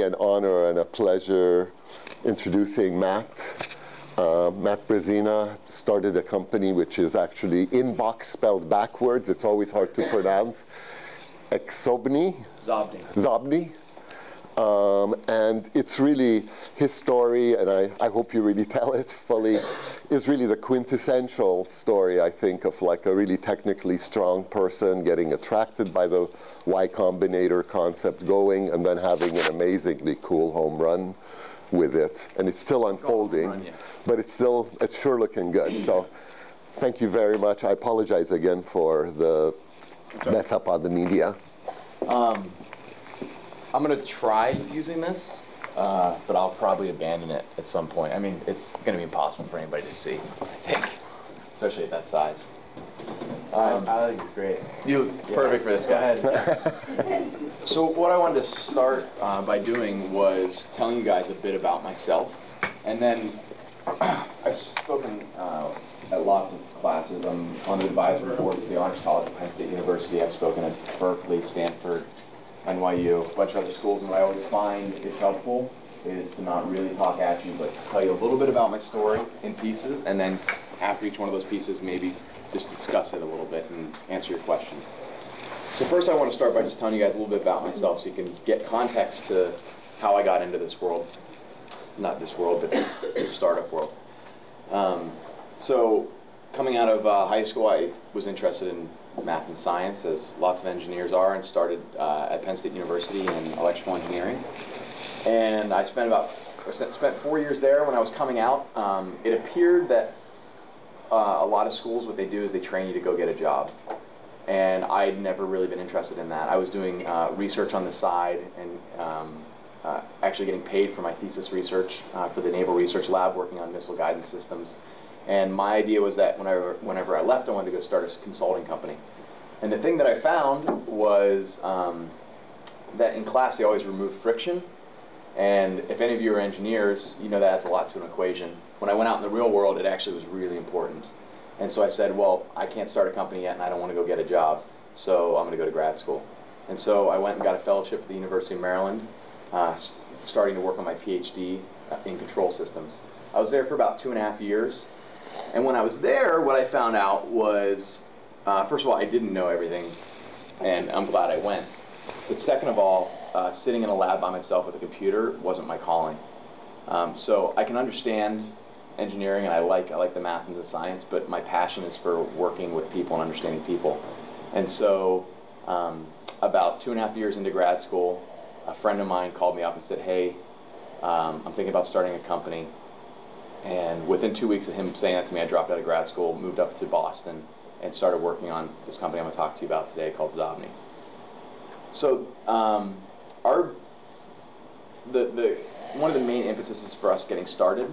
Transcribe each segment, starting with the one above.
an honor and a pleasure introducing Matt. Matt Brezina started a company which is actually inbox spelled backwards. It's always hard to pronounce. Xobni. Xobni. And it's really his story, and I hope you really tell it fully, is really the quintessential story, I think, of like a really technically strong person getting attracted by the Y Combinator concept going, and then having an amazingly cool home run with it. And it's still unfolding, but it's sure looking good. So thank you very much. I apologize again for the mess up on the media. I'm going to try using this, but I'll probably abandon it at some point. I mean, it's going to be impossible for anybody to see, I think, especially at that size. I think it's great. It's perfect for this guy. So what I wanted to start by doing was telling you guys a bit about myself. And then I've spoken at lots of classes. I'm on the advisory board for the Honors College at Penn State University. I've spoken at Berkeley, Stanford, NYU, a bunch of other schools, and what I always find is helpful is to not really talk at you, but tell you a little bit about my story in pieces, and then after each one of those pieces, maybe just discuss it a little bit and answer your questions. So first I want to start by just telling you guys a little bit about myself so you can get context to how I got into this world. Not this world, but the startup world. So coming out of high school, I was interested in math and science, as lots of engineers are, and started at Penn State University in electrical engineering. And I spent 4 years there. When I was coming out, it appeared that a lot of schools, what they do is they train you to go get a job. And I'd never really been interested in that. I was doing research on the side and actually getting paid for my thesis research for the Naval Research Lab, working on missile guidance systems. And my idea was that whenever I left, I wanted to go start a consulting company. And the thing that I found was that in class they always remove friction. And if any of you are engineers, you know that adds a lot to an equation. When I went out in the real world, it actually was really important. And so I said, well, I can't start a company yet, and I don't want to go get a job, so I'm going to go to grad school. And so I went and got a fellowship at the University of Maryland, starting to work on my PhD in control systems. I was there for about 2.5 years. And when I was there, what I found out was, first of all, I didn't know everything, and I'm glad I went. But second of all, sitting in a lab by myself with a computer wasn't my calling. So I can understand engineering, and I like the math and the science, but my passion is for working with people and understanding people. And so about 2.5 years into grad school, a friend of mine called me up and said, hey, I'm thinking about starting a company. And within 2 weeks of him saying that to me, I dropped out of grad school, moved up to Boston, and started working on this company I'm going to talk to you about today called Xobni. So one of the main impetuses for us getting started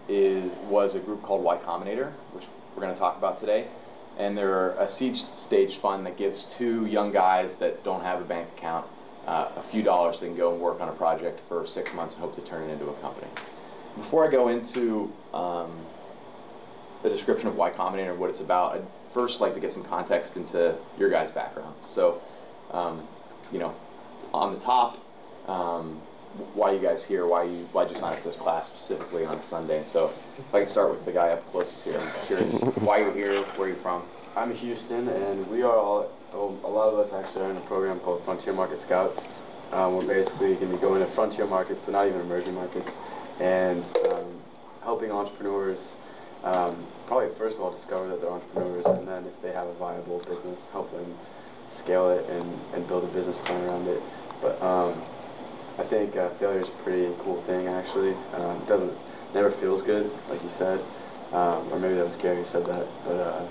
was a group called Y Combinator, which we're going to talk about today. And they're a seed stage fund that gives 2 young guys that don't have a bank account a few dollars so they can go and work on a project for 6 months and hope to turn it into a company. Before I go into the description of Y Combinator and what it's about, I'd first like to get some context into your guys' background. So, you know, on the top, why you guys here? Why'd you sign up for this class specifically on a Sunday? So, if I can start with the guy up closest here, I'm curious why you're here, where you're from. I'm Houston, and we are all, a lot of us actually are in a program called Frontier Market Scouts. We're basically going to be going to frontier markets, so not even emerging markets, and helping entrepreneurs probably first of all discover that they're entrepreneurs, and then if they have a viable business, help them scale it and build a business plan around it. But I think failure is a pretty cool thing, actually. It never feels good, like you said, or maybe that was Gary who said that, but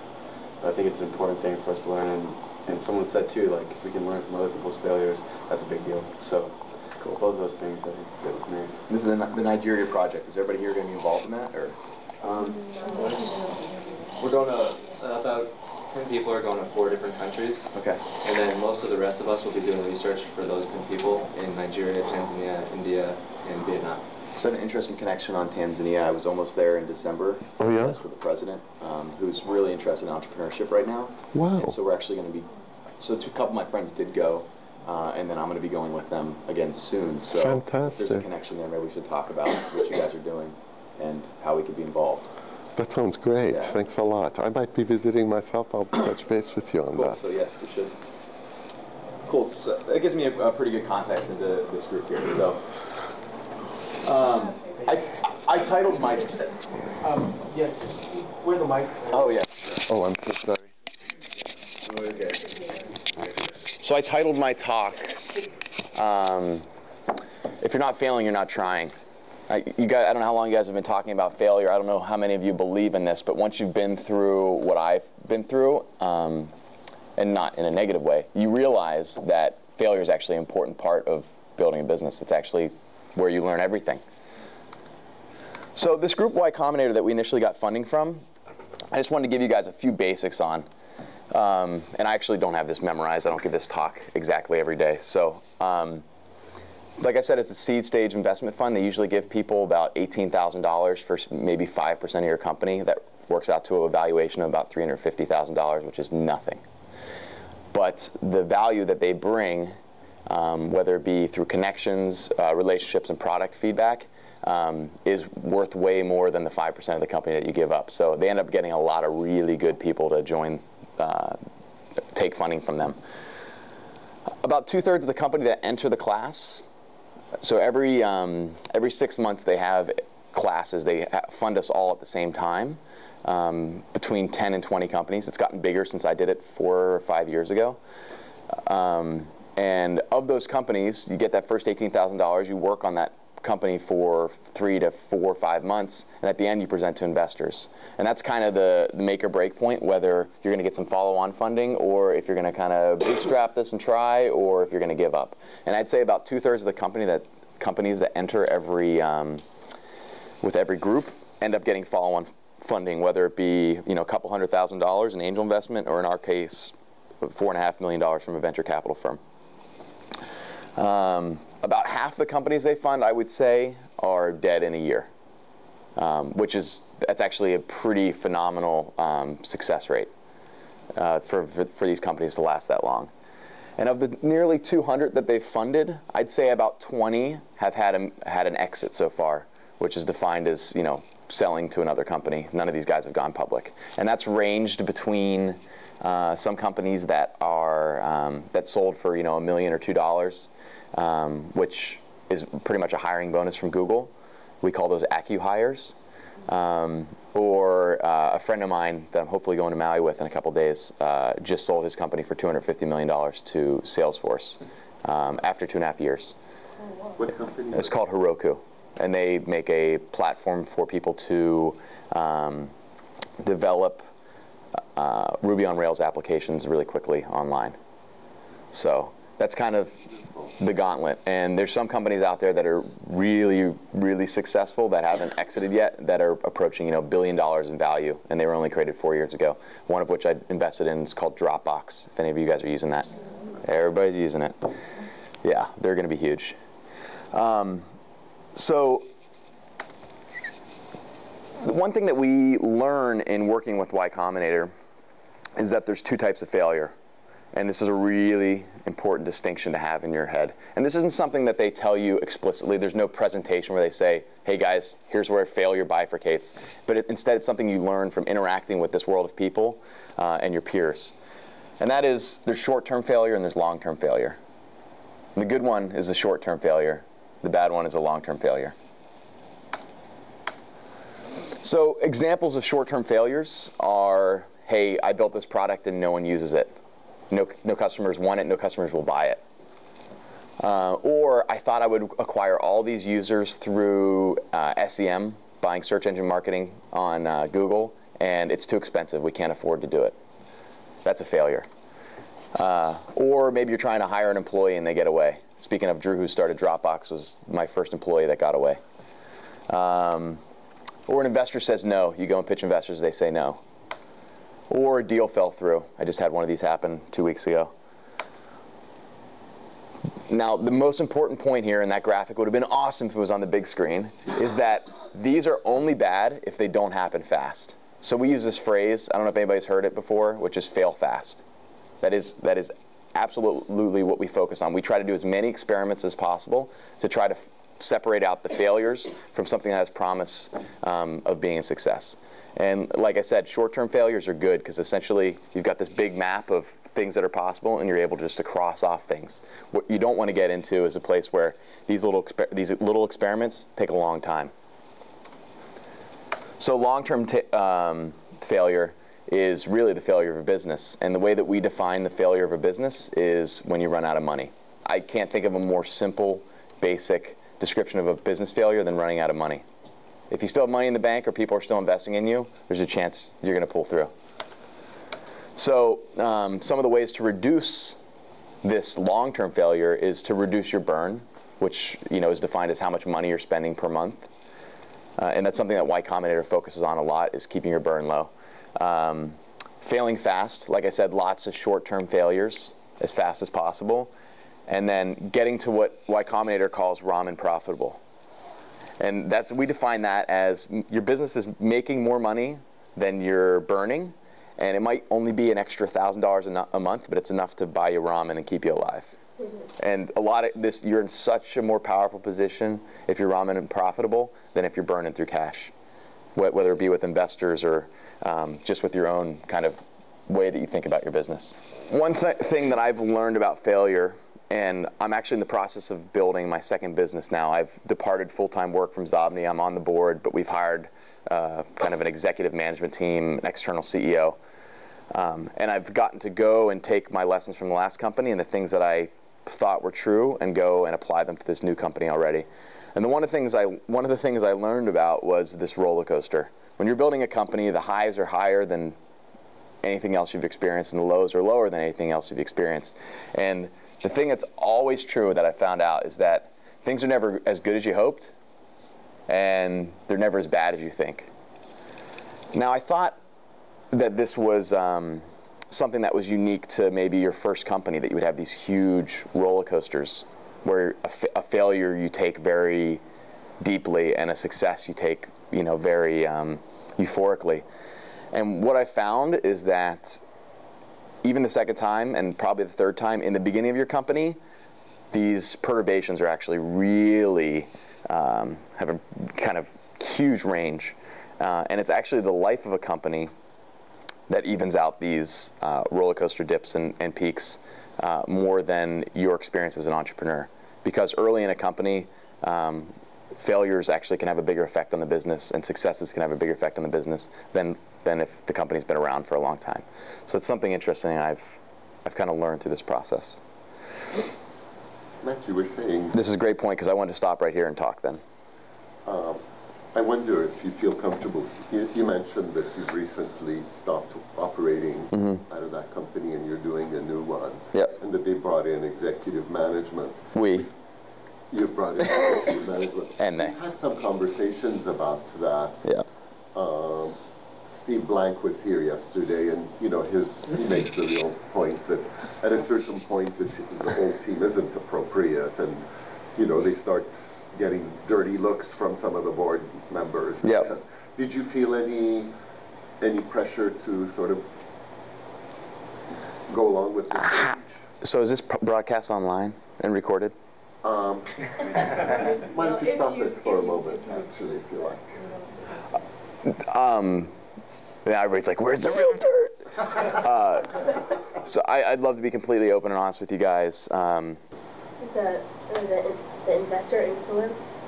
I think it's an important thing for us to learn, and someone said too, like, if we can learn from other people's failures, that's a big deal. So, cool. Both of those things, I think, fit with me. This is the Nigeria project. Is everybody here going to be involved in that, or? We're going to, about 10 people are going to 4 different countries. Okay. And then most of the rest of us will be doing research for those 10 people in Nigeria, Tanzania, India, and Vietnam. So an interesting connection on Tanzania. I was almost there in December. Oh, yeah? With the president, who's really interested in entrepreneurship right now. Wow. And so we're actually going to be, so a couple of my friends did go, and then I'm going to be going with them again soon. So Fantastic. if there's a connection there, maybe we should talk about what you guys are doing and how we could be involved. That sounds great. Yeah. Thanks a lot. I might be visiting myself. I'll touch base with you on Cool. that. So yeah, we should. Cool. So that gives me a pretty good context into this group here. So I titled my. Yes. Where's the mic? Oh yeah. Oh, I'm so sorry. So I titled my talk, "If you're not failing, you're not trying." I don't know how long you guys have been talking about failure. I don't know how many of you believe in this, but once you've been through what I've been through, and not in a negative way, you realize that failure is actually an important part of building a business. It's actually where you learn everything. So this group Y Combinator that we initially got funding from, I just wanted to give you guys a few basics on. And I actually don't have this memorized. I don't give this talk exactly every day. So like I said, it's a seed stage investment fund. They usually give people about $18,000 for maybe 5% of your company. That works out to a valuation of about $350,000, which is nothing. But the value that they bring, whether it be through connections, relationships, and product feedback, is worth way more than the 5% of the company that you give up. So they end up getting a lot of really good people to join, take funding from them. About 2/3 of the company that enter the class, so every 6 months they have classes. They fund us all at the same time, between 10 and 20 companies. It's gotten bigger since I did it 4 or 5 years ago. And of those companies, you get that first $18,000. You work on that company for 3 to 4 or 5 months, and at the end you present to investors. And that's kind of the make or break point, whether you're going to get some follow-on funding, or if you're going to kind of bootstrap this and try, or if you're going to give up. And I'd say about 2/3 of the companies that enter with every group end up getting follow-on funding, whether it be a couple $100,000 in angel investment, or in our case, $4.5 million from a venture capital firm. About half the companies they fund, I would say, are dead in a year, that's actually a pretty phenomenal success rate for these companies to last that long. And of the nearly 200 that they've funded, I'd say about 20 have had an exit so far, which is defined as selling to another company. None of these guys have gone public, and that's ranged between some companies that are that sold for $1 million or $2. Which is pretty much a hiring bonus from Google. We call those accu-hires. Or a friend of mine that I'm hopefully going to Maui with in a couple days just sold his company for $250 million to Salesforce after 2.5 years. What company? It's called Heroku, and they make a platform for people to develop Ruby on Rails applications really quickly online. So that's kind of the gauntlet. And there's some companies out there that are really, really successful that haven't exited yet, that are approaching $1 billion in value, and they were only created 4 years ago. One of which I invested in is called Dropbox. If any of you guys are using that, everybody's using it. Yeah, they're going to be huge. So the one thing that we learn in working with Y Combinator is that there's 2 types of failure. And this is a really important distinction to have in your head. And this isn't something that they tell you explicitly. There's no presentation where they say, hey guys, here's where failure bifurcates. But instead, it's something you learn from interacting with this world of people and your peers. And that is, there's short-term failure and there's long-term failure. And the good one is the short-term failure. The bad one is a long-term failure. So examples of short-term failures are, hey, I built this product and no one uses it. No customers want it, no customers will buy it. Or I thought I would acquire all these users through SEM, buying search engine marketing on Google, and it's too expensive. We can't afford to do it. That's a failure. Or maybe you're trying to hire an employee and they get away. Speaking of Drew, who started Dropbox, was my first employee that got away. Or an investor says no. You go and pitch investors, they say no. Or a deal fell through. I just had one of these happen 2 weeks ago. Now, the most important point here, and that graphic would have been awesome if it was on the big screen, is that these are only bad if they don't happen fast. So we use this phrase, I don't know if anybody's heard it before, which is fail fast. That is absolutely what we focus on. We try to do as many experiments as possible to try to separate out the failures from something that has promise of being a success. And like I said, short-term failures are good because essentially you've got this big map of things that are possible and you're able just to cross off things. What you don't want to get into is a place where these little experiments take a long time. So long-term failure is really the failure of a business. And the way that we define the failure of a business is when you run out of money. I can't think of a more simple, basic description of a business failure than running out of money. If you still have money in the bank or people are still investing in you, there's a chance you're going to pull through. So some of the ways to reduce this long-term failure is to reduce your burn, which is defined as how much money you're spending per month. And that's something that Y Combinator focuses on a lot, is keeping your burn low. Failing fast, like I said, lots of short-term failures as fast as possible. And then getting to what Y Combinator calls ramen profitable. And we define that as your business is making more money than you're burning, and it might only be an extra $1,000 a month, but it's enough to buy you ramen and keep you alive. And a lot of this, you're in such a more powerful position if you're ramen profitable than if you're burning through cash, whether it be with investors or just with your own kind of way that you think about your business. One thing that I've learned about failure, and I'm actually in the process of building my second business now. I've departed full-time work from Xobni. I'm on the board, but we've hired kind of an executive management team, an external CEO. And I've gotten to go and take my lessons from the last company and the things that I thought were true and go and apply them to this new company already. And one of the things I learned about was this roller coaster. When you're building a company, the highs are higher than anything else you've experienced, and the lows are lower than anything else you've experienced. And the thing that's always true that I found out is that things are never as good as you hoped, and they're never as bad as you think. Now, I thought that this was something that was unique to maybe your first company, that you would have these huge roller coasters where a failure you take very deeply and a success you take very euphorically. And what I found is that even the second time and probably the third time in the beginning of your company, these perturbations are actually really have a kind of huge range. And it's actually the life of a company that evens out these roller coaster dips and peaks more than your experience as an entrepreneur. Because early in a company, failures actually can have a bigger effect on the business, and successes can have a bigger effect on the business than if the company's been around for a long time. So it's something interesting I've kind of learned through this process. Matt, you were saying... This is a great point, because I wanted to stop right here and talk then. I wonder if you feel comfortable. You mentioned that you've recently stopped operating out of that company and you're doing a new one. Yep. And that they brought in executive management. You've brought in executive management. And they. We've had some conversations about that. Yeah. Steve Blank was here yesterday, and he makes the real point that at a certain point the whole team isn't appropriate, and they start getting dirty looks from some of the board members. Yeah. Did you feel any pressure to sort of go along with this change? So is this broadcast online and recorded? Why don't you stop it for a moment, actually, if you like. Yeah, everybody's like, where's the real dirt? So I'd love to be completely open and honest with you guys. Is the investor influence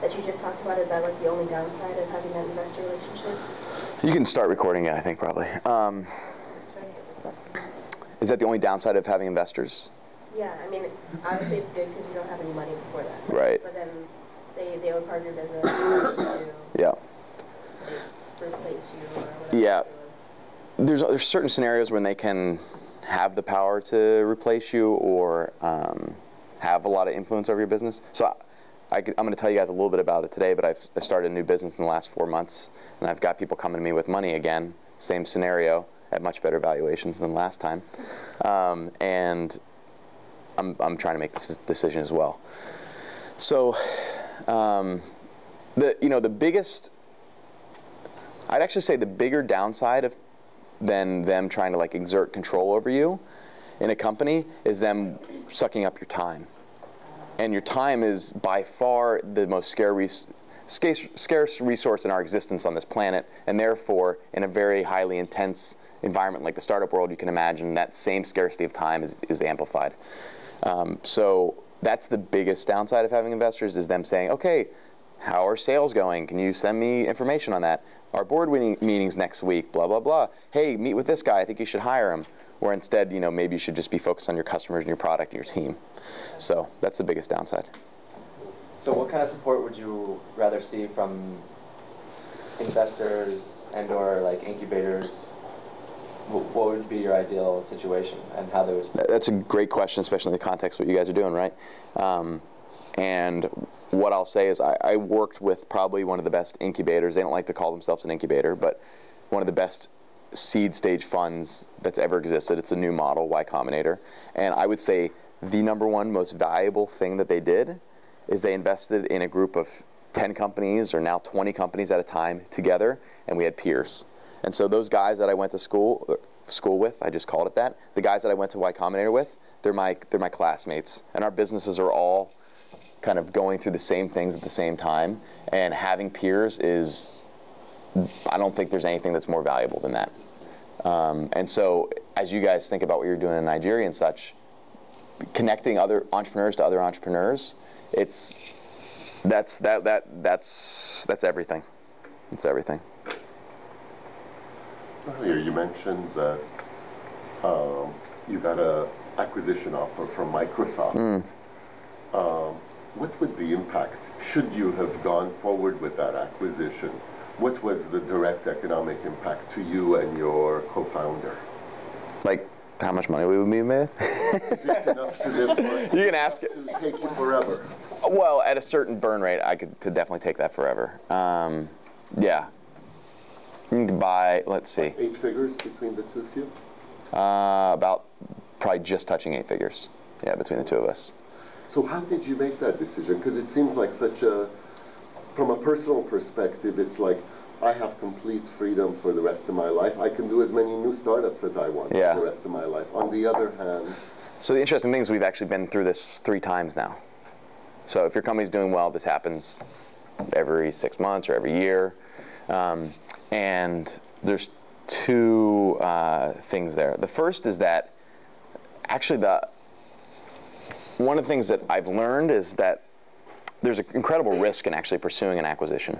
that you just talked about, is that like the only downside of having that investor relationship? You can start recording it, I think, probably. Is that the only downside of having investors? Yeah, I mean, obviously it's good because you don't have any money before that. Right. But then they own part of your business. Yeah. They replace you or whatever. Yeah. There's certain scenarios when they can have the power to replace you or have a lot of influence over your business. So I'm going to tell you guys a little bit about it today, but I started a new business in the last 4 months, and I've got people coming to me with money again, same scenario, at much better valuations than last time. And I'm trying to make this decision as well. So the biggest, I'd actually say the bigger downside than them trying to like exert control over you in a company is them sucking up your time. And your time is by far the most scarce resource in our existence on this planet, and therefore, in a very highly intense environment like the startup world, you can imagine that same scarcity of time is amplified. So that's the biggest downside of having investors, is them saying, okay, how are sales going? Can you send me information on that? Our board meetings next week, blah, blah, blah. Hey, meet with this guy, I think you should hire him. Or instead, maybe you should just be focused on your customers and your product and your team. So that's the biggest downside. So what kind of support would you rather see from investors and/or like incubators? What would be your ideal situation, and how they would? That's a great question, especially in the context of what you guys are doing, right? And what I'll say is I worked with probably one of the best incubators. They don't like to call themselves an incubator, but one of the best seed stage funds that's ever existed. It's a new model, Y Combinator. And I would say the number one most valuable thing that they did is they invested in a group of 10 companies or now 20 companies at a time together, and we had peers. And so those guys that I went to school with, I just called it that, the guys that I went to Y Combinator with, they're my classmates. And our businesses are all kind of going through the same things at the same time. And having peers is, I don't think there's anything that's more valuable than that. And so as you guys think about what you're doing in Nigeria and such, connecting other entrepreneurs to other entrepreneurs, that's everything. It's everything. Earlier you mentioned that you got an acquisition offer from Microsoft. What would the impact, should you have gone forward with that acquisition? What was the direct economic impact to you and your co-founder? Like how much money we would be made? Is it enough to live for? You can ask it. To take you forever? Well, at a certain burn rate, I could definitely take that forever. Yeah. You can buy, let's see. 8 figures between the two of you? About probably just touching 8 figures. Yeah, between the two of us. So how did you make that decision? Because it seems like such a, from a personal perspective, it's like, I have complete freedom for the rest of my life. I can do as many new startups as I want for the rest of my life. On the other hand... So the interesting thing is we've actually been through this 3 times now. So if your company's doing well, this happens every 6 months or every year. And there's 2 things there. The first is that actually one of the things that I've learned is that there's an incredible risk in actually pursuing an acquisition.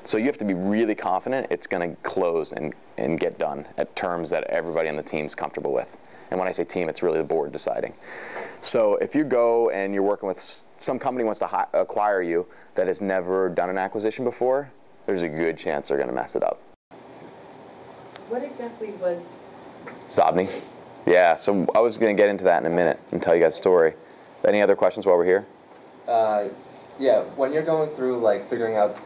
So you have to be really confident it's going to close and get done at terms that everybody on the team's comfortable with. And when I say team, it's really the board deciding. So if you go and you're working with some company wants to acquire you that has never done an acquisition before, there's a good chance they're going to mess it up. What exactly was Xobni? Yeah, so I was going to get into that in a minute and tell you guys a story. Any other questions while we're here? Yeah, when you're going through like figuring out,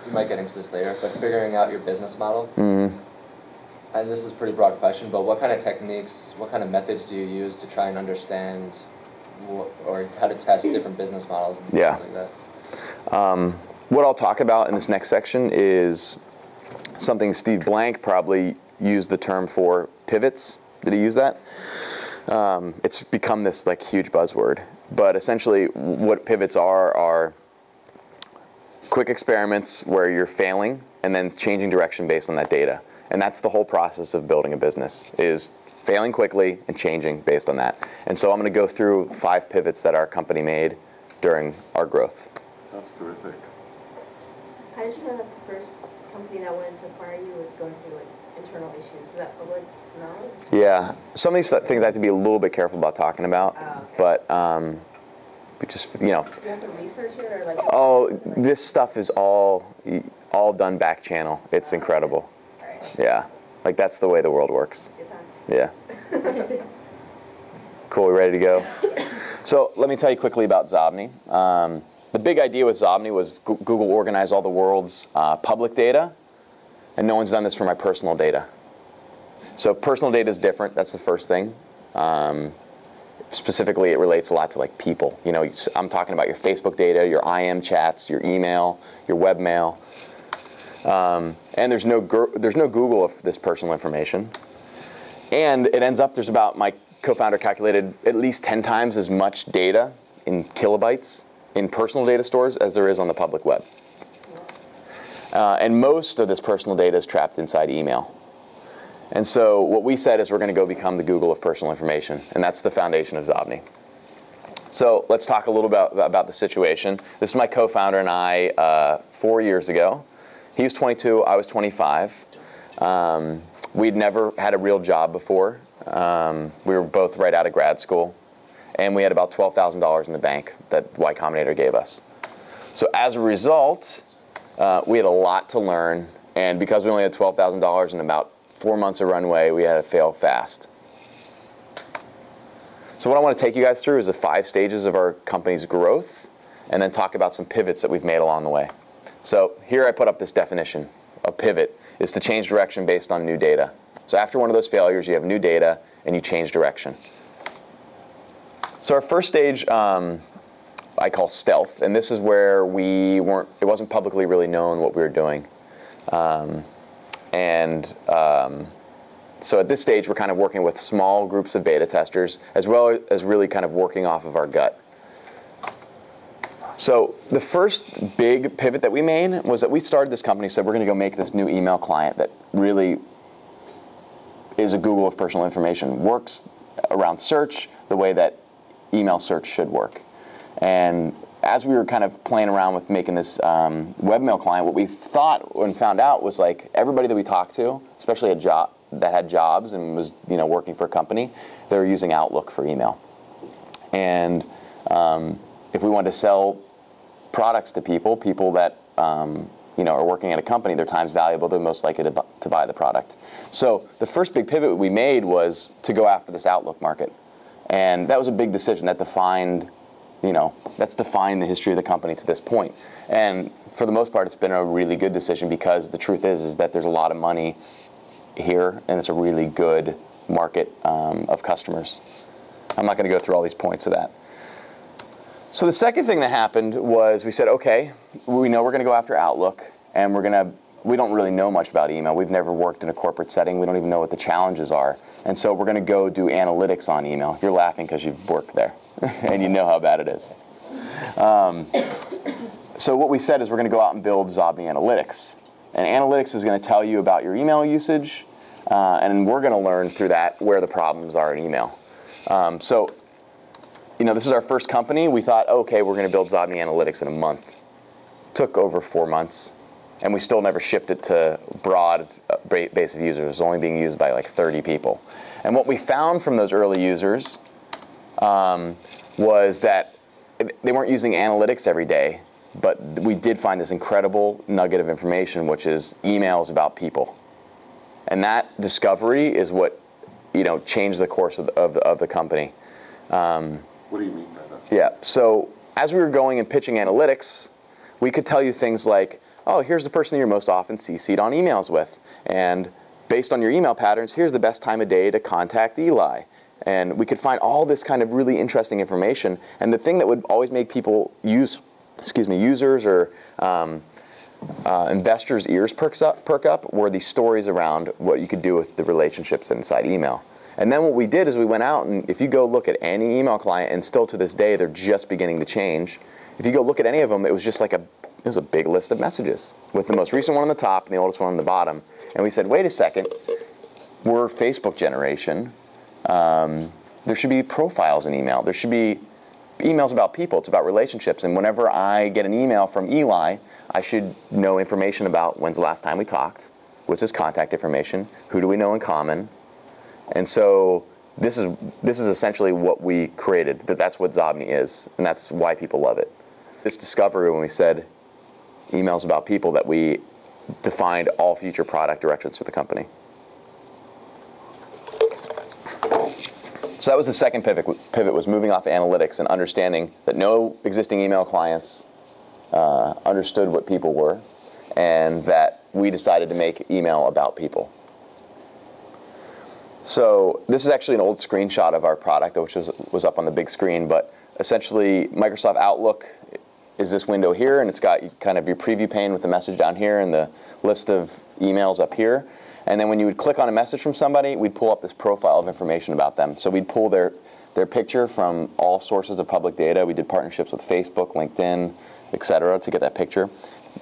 you might get into this later, but figuring out your business model, and this is a pretty broad question, but what kind of techniques, what kind of methods do you use to try and understand or how to test different business models and things like that? What I'll talk about in this next section is something Steve Blank probably used the term for, pivots. Did he use that? It's become this like huge buzzword. But essentially what pivots are quick experiments where you're failing and then changing direction based on that data. And that's the whole process of building a business, is failing quickly and changing based on that. And so I'm going to go through 5 pivots that our company made during our growth. Sounds terrific. How did you know that the first company that wanted to acquire you was going through like internal issues? Is that public knowledge? Yeah, some of these things I have to be a little bit careful about talking about, but we just, Do you have to research it or like? Oh, this stuff is all done back channel. It's incredible. Right. Yeah, like that's the way the world works. Good times. Yeah. Cool, we ready to go? So let me tell you quickly about Xobni. The big idea with Xobni was Google organized all the world's public data, and no one's done this for my personal data. So personal data is different, that's the first thing. Specifically, it relates a lot to like people. You know, I'm talking about your Facebook data, your IM chats, your email, your webmail. And there's no Google of this personal information. And it ends up, my co-founder calculated at least 10 times as much data in kilobytes in personal data stores as there is on the public web. And most of this personal data is trapped inside email. And so what we said is we're going to go become the Google of personal information, and that's the foundation of Xobni. So let's talk a little bit about the situation. This is my co-founder and I 4 years ago. He was 22, I was 25. We'd never had a real job before. We were both right out of grad school, and we had about $12,000 in the bank that Y Combinator gave us. So as a result, we had a lot to learn, and because we only had $12,000 and about 4 months of runway, we had to fail fast. So what I want to take you guys through is the 5 stages of our company's growth, and then talk about some pivots that we've made along the way. So here I put up this definition. A pivot is to change direction based on new data. So after one of those failures, you have new data, and you change direction. So our first stage I call stealth, and this is where it wasn't publicly really known what we were doing. So at this stage, we're kind of working with small groups of beta testers, as well as really kind of working off of our gut. So the first big pivot that we made was that we started this company, said we're going to go make this new email client that really is a Google of personal information, works around search the way that email search should work. And as we were kind of playing around with making this webmail client, what we thought and found out was like everybody that we talked to, especially that had jobs and was working for a company, they were using Outlook for email. And if we wanted to sell products to people that are working at a company, their time's valuable, they're most likely to buy the product. So the first big pivot we made was to go after this Outlook market. And that was a big decision that defined the history of the company to this point. And for the most part, it's been a really good decision because the truth is that there's a lot of money here, and it's a really good market of customers. I'm not going to go through all these points of that. So the second thing that happened was we said, okay, we know we're going to go after Outlook, and we don't really know much about email. We've never worked in a corporate setting. We don't even know what the challenges are. And so we're going to go do analytics on email. You're laughing because you've worked there, and you know how bad it is. So what we said is we're going to go out and build Xobni Analytics. And analytics is going to tell you about your email usage, and we're going to learn through that where the problems are in email. This is our first company. We thought, okay, we're going to build Xobni Analytics in a month. It took over 4 months, and we still never shipped it to broad base of users. It was only being used by like 30 people. And what we found from those early users was that they weren't using analytics every day, but we did find this incredible nugget of information, which is emails about people. And that discovery is what changed the course of the company. What do you mean by that? Yeah, so as we were going and pitching analytics, we could tell you things like, oh, here's the person you're most often CC'd on emails with. And based on your email patterns, here's the best time of day to contact Eli. And we could find all this kind of really interesting information. And the thing that would always make people users or investors' ears perk up were these stories around what you could do with the relationships inside email. And then what we did is we went out, and if you go look at any email client, and still to this day they're just beginning to change, if you go look at any of them, it was just like it was a big list of messages with the most recent one on the top and the oldest one on the bottom. And we said, wait a second, we're Facebook generation. There should be profiles in email. There should be emails about people. It's about relationships. And whenever I get an email from Eli, I should know information about when's the last time we talked, what's his contact information, who do we know in common. And so this is essentially what we created, that's what Xobni is, and that's why people love it. This discovery when we said emails about people, that we defined all future product directions for the company. So that was the second pivot was moving off of analytics and understanding that no existing email clients understood what people were, and that we decided to make email about people. So this is actually an old screenshot of our product, which was up on the big screen, but essentially Microsoft Outlook is this window here, and it's got kind of your preview pane with the message down here and the list of emails up here. And then when you would click on a message from somebody, we'd pull up this profile of information about them. So we'd pull their picture from all sources of public data. We did partnerships with Facebook, LinkedIn, et cetera, to get that picture.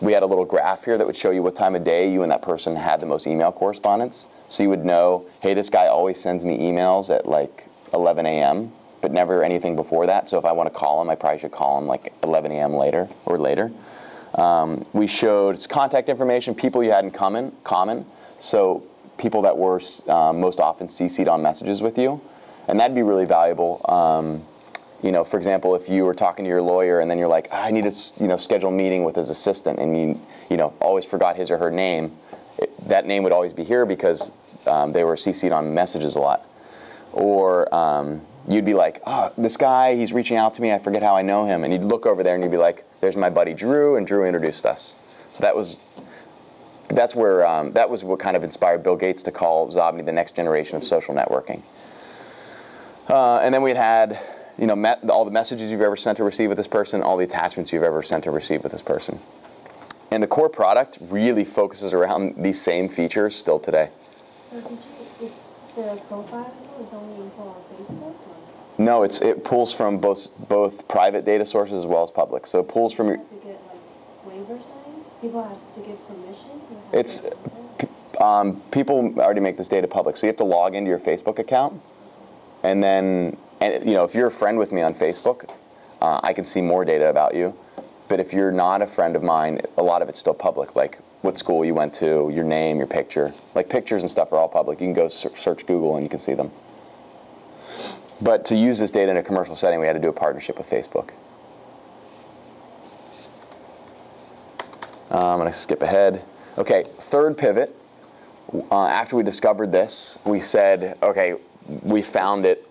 We had a little graph here that would show you what time of day you and that person had the most email correspondence. So you would know, hey, this guy always sends me emails at like 11 a.m., but never anything before that. So if I want to call him, I probably should call him like 11 a.m. later or later. We showed contact information, people you had in common. So people that were most often CC'd on messages with you. And that'd be really valuable. You know, for example, if you were talking to your lawyer and then you're like, I need to schedule a meeting with his assistant, and you always forgot his or her name, that name would always be here because they were CC'd on messages a lot. Or you'd be like, oh, this guy, he's reaching out to me, I forget how I know him. And you'd look over there and you'd be like, there's my buddy Drew, and Drew introduced us. So that was what kind of inspired Bill Gates to call Xobni the next generation of social networking. And then we'd had all the messages you've ever sent or received with this person, all the attachments you've ever sent or received with this person. And the core product really focuses around these same features still today. So the profile is only info on Facebook? Or? No, it pulls from both private data sources as well as public. So it pulls from your... Have to get like waiver sign? People have to get permission to people already make this data public. So you have to log into your Facebook account, and then if you're a friend with me on Facebook, I can see more data about you. But if you're not a friend of mine, a lot of it's still public, like what school you went to, your name, your picture. Like pictures and stuff are all public. You can go search Google and you can see them. But to use this data in a commercial setting, we had to do a partnership with Facebook. I'm going to skip ahead. Okay, third pivot. After we discovered this, we said, okay, we found it.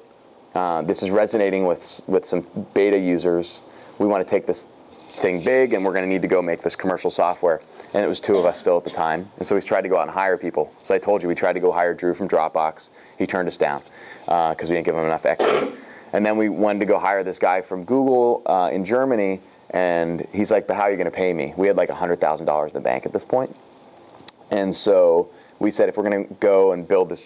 This is resonating with some beta users. We want to take this thing big, and we're going to need to go make this commercial software. And it was 2 of us still at the time. And so we tried to go out and hire people. So I told you we tried to go hire Drew from Dropbox. He turned us down because we didn't give him enough equity. And then we wanted to go hire this guy from Google in Germany. And he's like, but how are you going to pay me? We had like $100,000 in the bank at this point. And so we said, if we're going to go and build this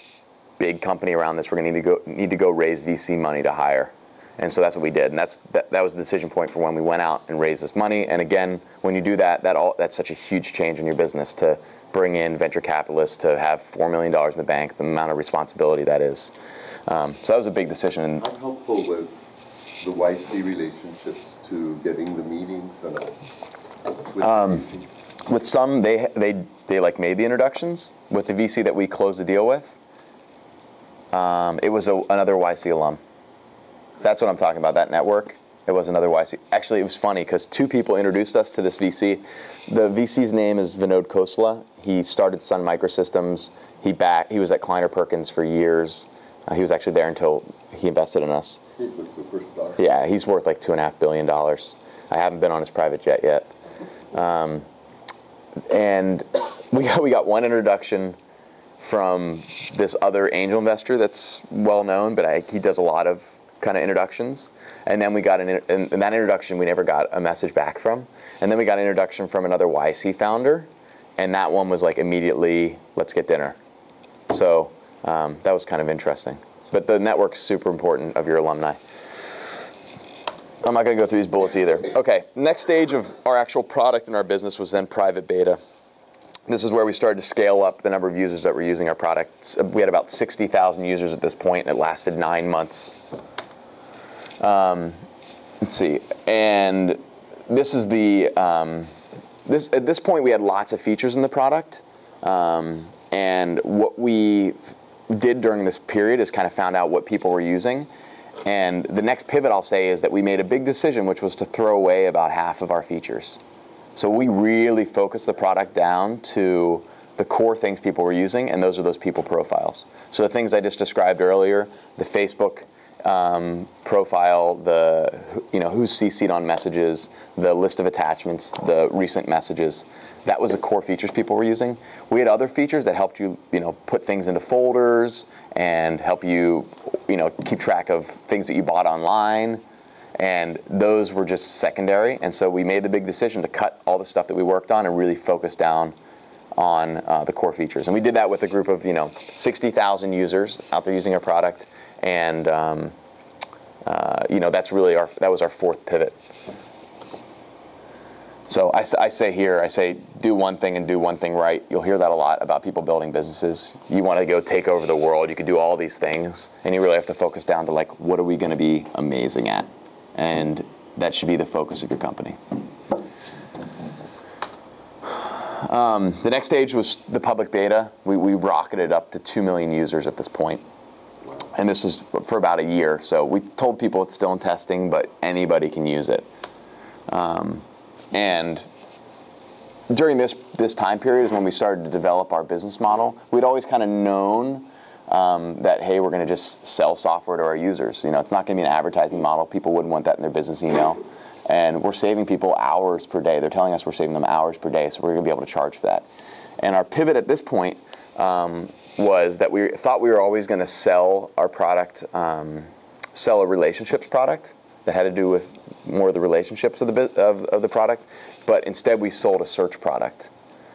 big company around this, we're going to need to go raise VC money to hire. And so that's what we did. And that was the decision point for when we went out and raised this money. And again, when you do that's such a huge change in your business to bring in venture capitalists, to have $4 million in the bank, the amount of responsibility that is. So that was a big decision. How helpful was the YC relationships to getting the meetings and with the VCs? With some, they like made the introductions. With the VC that we closed the deal with, it was another YC alum. That's what I'm talking about, that network. It was another YC. Actually, it was funny because 2 people introduced us to this VC. The VC's name is Vinod Khosla. He started Sun Microsystems. He was at Kleiner Perkins for years. He was actually there until he invested in us. He's the superstar. Yeah, he's worth like $2.5 billion. I haven't been on his private jet yet. And we got one introduction from this other angel investor that's well known, but he does a lot of kind of introductions. And then we got in that introduction we never got a message back from. And then we got an introduction from another YC founder, and that one was like immediately, let's get dinner. So that was kind of interesting. But the network's super important of your alumni. I'm not going to go through these bullets either. Okay, next stage of our actual product in our business was then private beta. This is where we started to scale up the number of users that were using our products. We had about 60,000 users at this point, and it lasted 9 months. Let's see, and this is at this point we had lots of features in the product, and what we did during this period is kind of found out what people were using. And the next pivot I'll say is that we made a big decision, which was to throw away about half of our features. So we really focused the product down to the core things people were using, and those are those people profiles. So the things I just described earlier, the Facebook profile, who's CC'd on messages, the list of attachments, the recent messages, that was the core features people were using. We had other features that helped you, put things into folders and help you, keep track of things that you bought online. And those were just secondary. And so we made the big decision to cut all the stuff that we worked on and really focus down on the core features. And we did that with a group of 60,000 users out there using our product, and that's really that was our fourth pivot. So I say do one thing and do one thing right. You'll hear that a lot about people building businesses. You want to go take over the world. You can do all these things, and you really have to focus down to like, what are we going to be amazing at? And that should be the focus of your company. The next stage was the public beta. We rocketed up to 2 million users at this point. And this is for about a year. So we told people it's still in testing, but anybody can use it. And during this time period is when we started to develop our business model. We'd always kind of known that, hey, we're going to just sell software to our users. It's not going to be an advertising model. People wouldn't want that in their business email. And we're saving people hours per day. They're telling us we're saving them hours per day, so we're going to be able to charge for that. And our pivot at this point was that we thought we were always going to sell our product, sell a relationships product that had to do with more of the relationships of the product, but instead we sold a search product.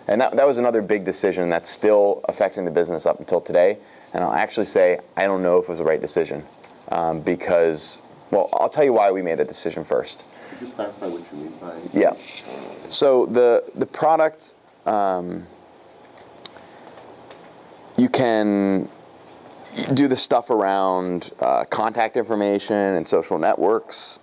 And that was another big decision that's still affecting the business up until today. And I'll actually say I don't know if it was the right decision because, well, I'll tell you why we made that decision first. Could you clarify what you mean by? Yeah. So the product, you can do the stuff around contact information and social networks,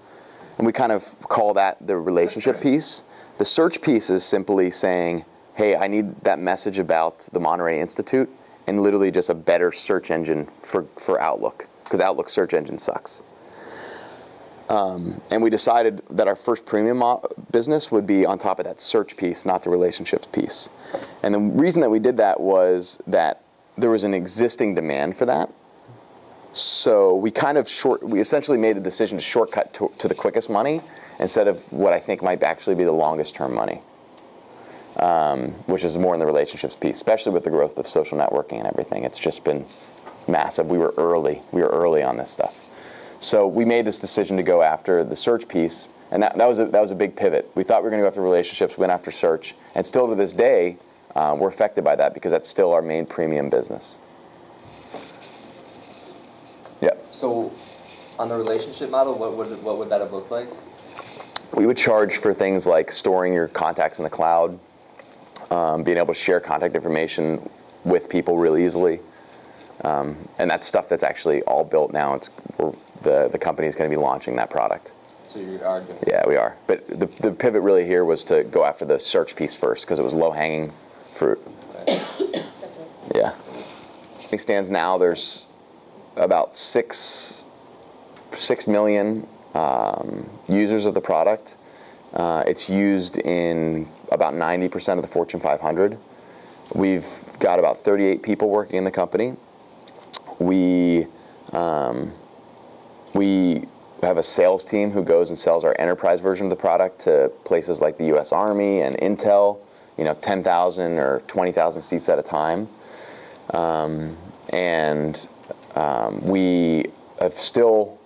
and we kind of call that the relationship piece. The search piece is simply saying, hey, I need that message about the Monterey Institute, and literally just a better search engine for Outlook, because Outlook search engine sucks. And we decided that our first premium business would be on top of that search piece, not the relationships piece. And the reason that we did that was that there was an existing demand for that. So we essentially made the decision to shortcut to the quickest money instead of what I think might actually be the longest term money, which is more in the relationships piece, especially with the growth of social networking and everything. It's just been massive. We were early on this stuff. So we made this decision to go after the search piece, and that was a big pivot. We thought we were going to go after relationships, went after search, and still to this day, we're affected by that because that's still our main premium business. Yeah. So, on the relationship model, what would that have looked like? We would charge for things like storing your contacts in the cloud, being able to share contact information with people really easily, and that's stuff that's actually all built now. The company is going to be launching that product. So you are doing it? Yeah, we are. But the pivot really here was to go after the search piece first because it was low-hanging fruit. Right. Yeah. As it stands now, there's about 6 million users of the product. It's used in about 90% of the Fortune 500. We've got about 38 people working in the company. We have a sales team who goes and sells our enterprise version of the product to places like the U.S. Army and Intel, 10,000 or 20,000 seats at a time. We have still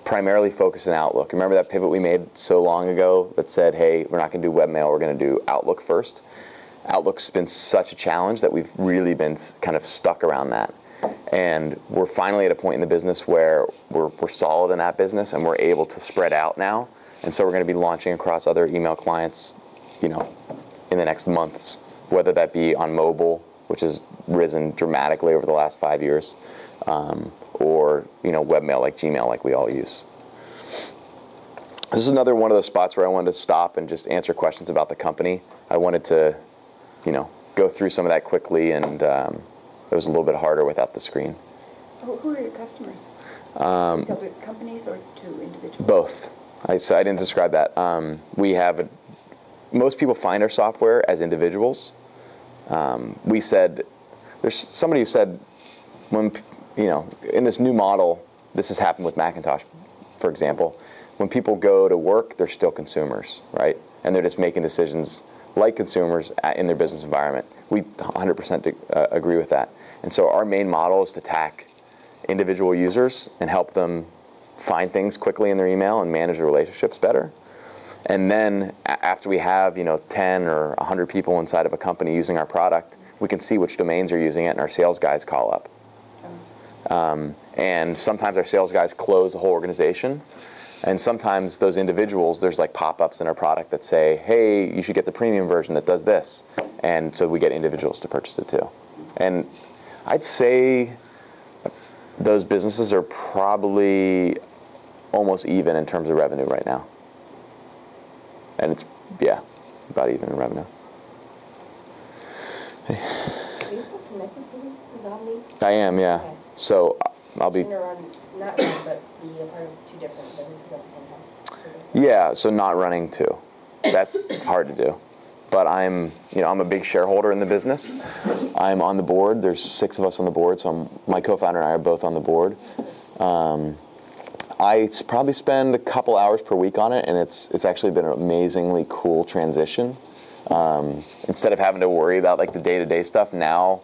primarily focused on Outlook. Remember that pivot we made so long ago that said, hey, we're not going to do webmail, we're going to do Outlook first? Outlook's been such a challenge that we've really been kind of stuck around that. And we're finally at a point in the business where we're solid in that business and we're able to spread out now. And so we're going to be launching across other email clients, in the next months, whether that be on mobile, which has risen dramatically over the last 5 years, or webmail like Gmail like we all use. This is another one of those spots where I wanted to stop and just answer questions about the company. I wanted to, go through some of that quickly, and it was a little bit harder without the screen. Who are your customers? You sell to companies or to individuals? Both. I didn't describe that. Most people find our software as individuals. There's somebody who said, in this new model, this has happened with Macintosh, for example. When people go to work, they're still consumers, right? And they're just making decisions like consumers in their business environment. We 100% agree with that. And so our main model is to attack individual users and help them find things quickly in their email and manage their relationships better. And then after we have 10 or 100 people inside of a company using our product, we can see which domains are using it, and our sales guys call up. And sometimes our sales guys close the whole organization, and sometimes those individuals, there's like pop-ups in our product that say, hey, you should get the premium version that does this. And so we get individuals to purchase it too. And I'd say those businesses are probably almost even in terms of revenue right now. And it's, yeah, about even in revenue. Are you still connected to Xobni? I am, yeah. Okay. So I'll be... Not run, but be a part of two different businesses at the same time. Yeah, so not running too. That's hard to do. But I'm a big shareholder in the business. I'm on the board. There's 6 of us on the board, so my co-founder and I are both on the board. I probably spend a couple hours per week on it, and it's actually been an amazingly cool transition. Instead of having to worry about like the day-to-day stuff, now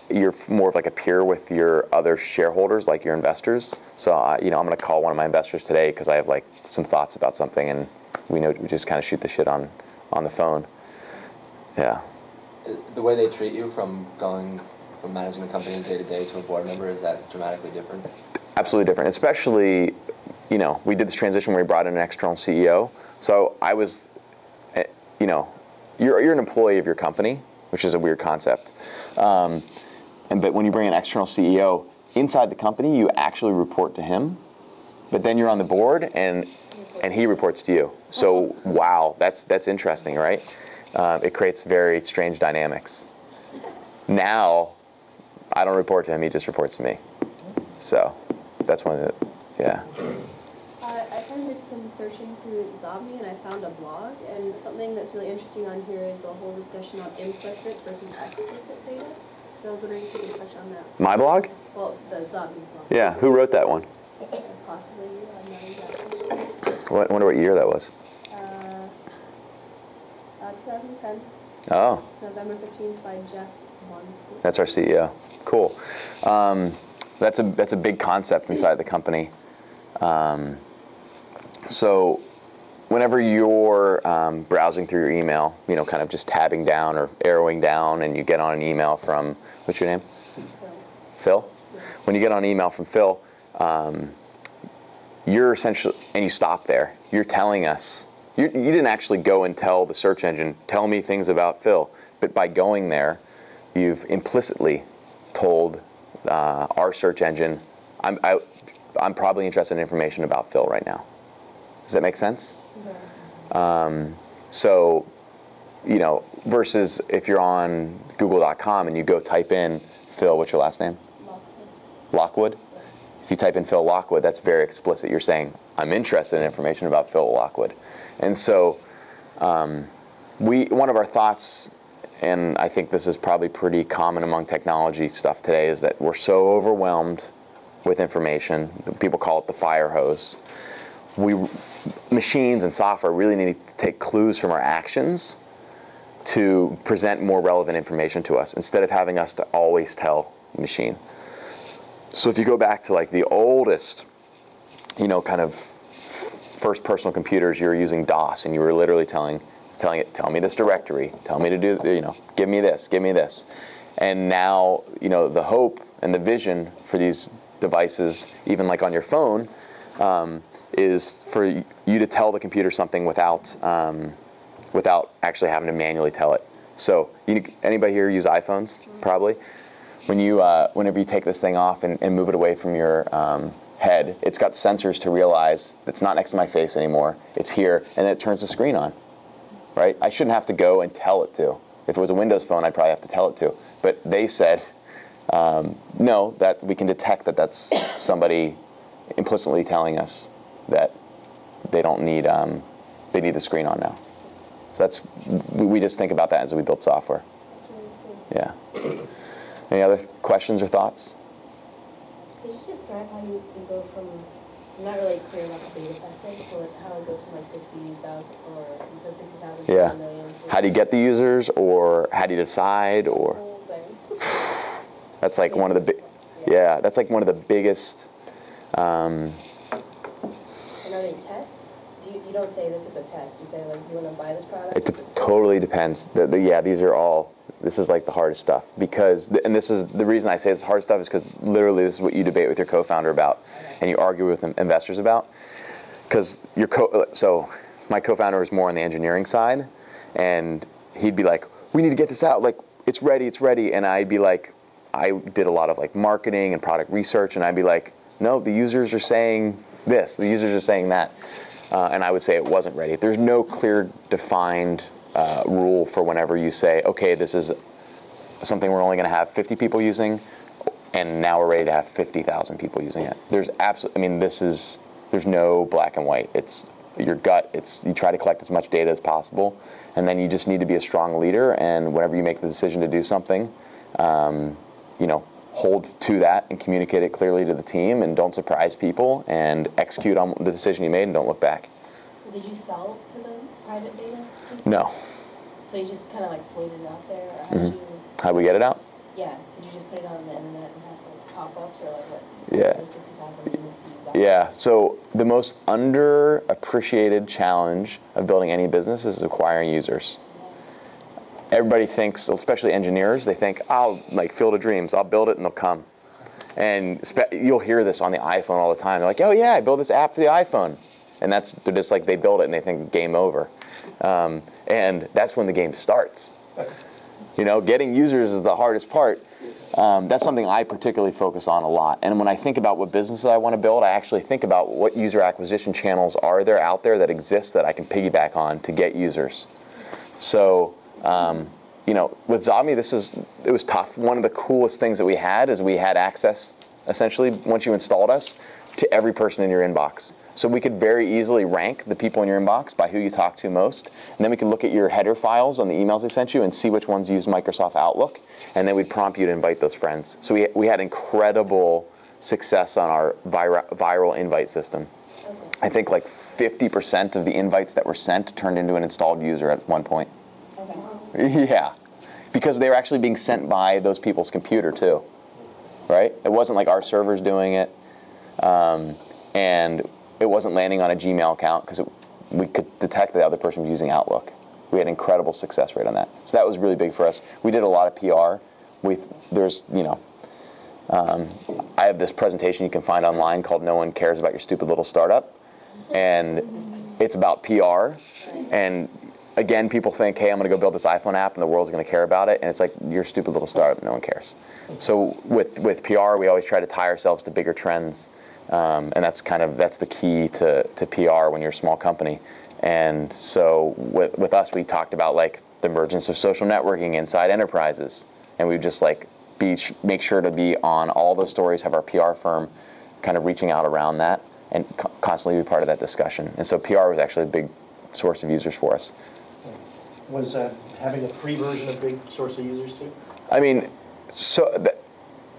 you're more of like a peer with your other shareholders, like your investors. So I'm going to call one of my investors today because I have like some thoughts about something, and we just kind of shoot the shit on the phone. Yeah. The way they treat you from going from managing the company day to day to a board member, is that dramatically different? Absolutely different. Especially, we did this transition where we brought in an external CEO. So I was, you're an employee of your company, which is a weird concept. But when you bring an external CEO inside the company, you actually report to him. But then you're on the board, and he reports to you. So wow, that's interesting, right? It creates very strange dynamics. Now, I don't report to him; he just reports to me. So that's one of the, yeah. I kind of did some searching through Xobni, and I found a blog, and something that's really interesting on here is a whole discussion on implicit versus explicit data. So I was wondering if you could touch on that. My blog? Well, the Xobni blog. Yeah. Who wrote that one? Possibly you. I'm not exactly. I wonder what year that was. 2010. Oh. November 15th by Jeff One. That's our CEO. Cool. That's a big concept inside the company. So whenever you're browsing through your email, kind of just tabbing down or arrowing down, and you get on an email from, what's your name? Phil? Yeah. When you get on an email from Phil, you're essentially, and you stop there, you're telling us, you didn't actually go and tell the search engine, tell me things about Phil, but by going there, you've implicitly told our search engine, I'm probably interested in information about Phil right now. Does that make sense? Yeah. So, versus if you're on Google.com and you go type in Phil, what's your last name? Lockwood. Yeah. If you type in Phil Lockwood, that's very explicit. You're saying, I'm interested in information about Phil Lockwood. And so one of our thoughts, and I think this is probably pretty common among technology stuff today, is that we're so overwhelmed with information. People call it the Firehose. Machines and software really need to take clues from our actions to present more relevant information to us, instead of having us to always tell the machine. So if you go back to like the oldest, kind of first personal computers, you were using DOS, and you were literally telling it, tell me this directory, tell me to do, give me this. And now, the hope and the vision for these devices, even like on your phone, is for you to tell the computer something without actually having to manually tell it. So, anybody here use iPhones? Probably. Whenever you take this thing off and move it away from your head, it's got sensors to realize it's not next to my face anymore. It's here, and then it turns the screen on. Right? I shouldn't have to go and tell it to. If it was a Windows phone, I'd probably have to tell it to. But they said, no, that we can detect that that's somebody implicitly telling us that they don't need, they need the screen on now. So we just think about that as we build software. Yeah. Any other questions or thoughts? Can you describe how you go from, I'm not really clear about the beta testing, so how it goes from like 60,000, or you said 60,000 to 1 million? How do you get the users, or how do you decide, or? That's like one of the that's like one of the biggest. And are they tests? you don't say this is a test. You say, like, do you want to buy this product? It totally depends. Yeah, this is like the hardest stuff because, and this is the reason I say it's hard stuff is because literally this is what you debate with your co-founder about, and you argue with investors about. Because so my co-founder is more on the engineering side, and he'd be like, we need to get this out, like it's ready, and I'd be like, I did a lot of like marketing and product research, and I'd be like, no, the users are saying this, the users are saying that, and I would say it wasn't ready. There's no clear defined rule for whenever you say, okay, this is something we're only going to have 50 people using, and now we're ready to have 50,000 people using it. There's absolutely, I mean, there's no black and white. It's your gut. You try to collect as much data as possible, and then you just need to be a strong leader. And whenever you make the decision to do something, hold to that and communicate it clearly to the team, and don't surprise people, and execute on the decision you made, and don't look back. Did you sell to the private beta? No. So you just kind of like floated it out there, or how did you? How'd we get it out? Yeah. Did you just put it on the internet and have like pop-ups, or like what? Yeah. 60,000 human seeds out Yeah. So the most underappreciated challenge of building any business is acquiring users. Everybody thinks, especially engineers, they think, I'll like Field of Dreams, I'll build it and they'll come. And you'll hear this on the iPhone all the time. They're like, oh yeah, I built this app for the iPhone. And they're just like, they build it and they think game over. And that's when the game starts. Getting users is the hardest part. That's something I particularly focus on a lot. And when I think about what businesses I want to build, I actually think about what user acquisition channels are there out there that exist that I can piggyback on to get users. So, with Xobni, it was tough. One of the coolest things that we had is we had access, essentially, once you installed us, to every person in your inbox. So we could very easily rank the people in your inbox by who you talk to most. And then we could look at your header files on the emails they sent you and see which ones use Microsoft Outlook. And then we'd prompt you to invite those friends. So we had incredible success on our viral invite system. I think like 50% of the invites that were sent turned into an installed user at one point. Okay. Yeah. Because they were actually being sent by those people's computer too. Right? It wasn't like our servers doing it. And it wasn't landing on a Gmail account because we could detect that the other person was using Outlook. We had incredible success rate on that. So that was really big for us. We did a lot of PR. I have this presentation you can find online called No One Cares About Your Stupid Little Startup. And it's about PR. And again, people think, hey, I'm going to go build this iPhone app and the world's going to care about it. And it's like, you're a stupid little startup, no one cares. So with PR, we always try to tie ourselves to bigger trends. And that's the key to PR when you're a small company. And so with us, we talked about like the emergence of social networking inside enterprises. And we just like make sure to be on all those stories, have our PR firm kind of reaching out around that and constantly be part of that discussion. And so PR was actually a big source of users for us. Was having a free version a big source of users too? I mean, so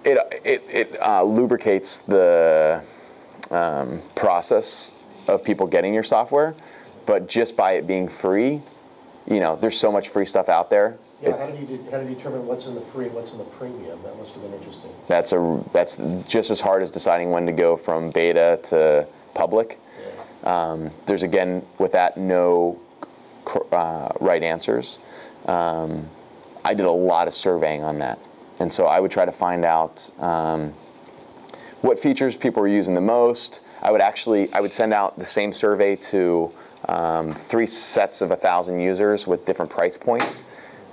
it lubricates the process of people getting your software, but just by it being free, there's so much free stuff out there. Yeah, how do you determine what's in the free and what's in the premium? That must have been interesting. That's just as hard as deciding when to go from beta to public. Yeah. There's again with that no right answers. I did a lot of surveying on that, and so I would try to find out what features people were using the most. I would send out the same survey to 3 sets of 1,000 users with different price points,